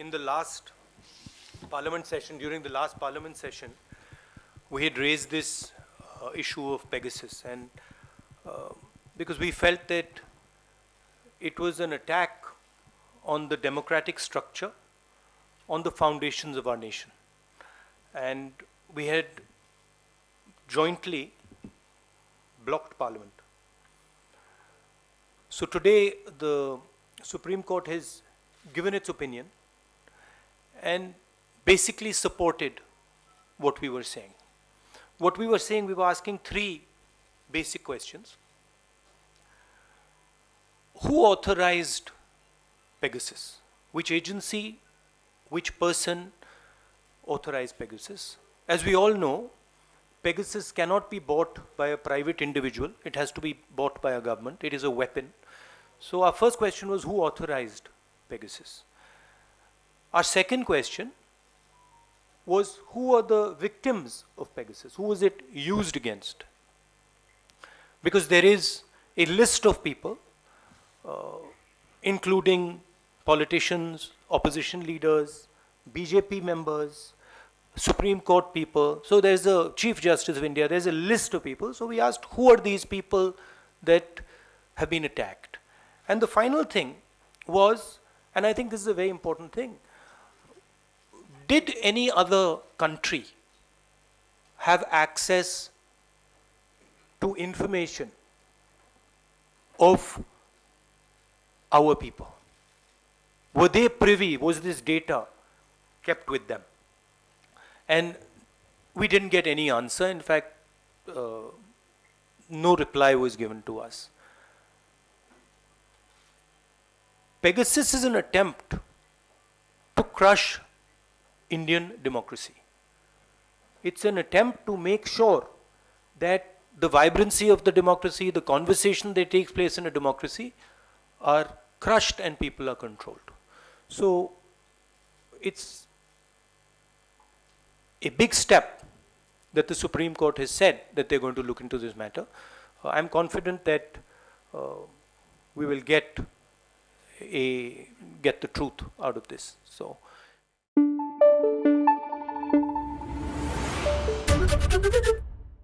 in the last parliament session, during the last parliament session, we had raised this issue of Pegasus, and because we felt that it was an attack on the democratic structure, on the foundations of our nation. And we had jointly blocked Parliament. So today, the Supreme Court has given its opinion and basically supported what we were saying. What we were saying, we were asking three basic questions. Who authorized Pegasus? Which agency, which person authorized Pegasus? As we all know, Pegasus cannot be bought by a private individual. It has to be bought by a government. It is a weapon. So our first question was, who authorized Pegasus? Our second question was, who are the victims of Pegasus? Who was it used against? Because there is a list of people, including politicians, opposition leaders, BJP members, Supreme Court people. So there's a Chief Justice of India. There's a list of people. So we asked, who are these people that have been attacked? And the final thing was, and I think this is a very important thing, did any other country have access to information of our people? Were they privy? Was this data kept with them? And we didn't get any answer. In fact, no reply was given to us. Pegasus is an attempt to crush Indian democracy. It's an attempt to make sure that the vibrancy of the democracy, the conversation that takes place in a democracy, are crushed and people are controlled. So it's a big step that the Supreme Court has said that they're going to look into this matter. I'm confident that we will get the truth out of this. So.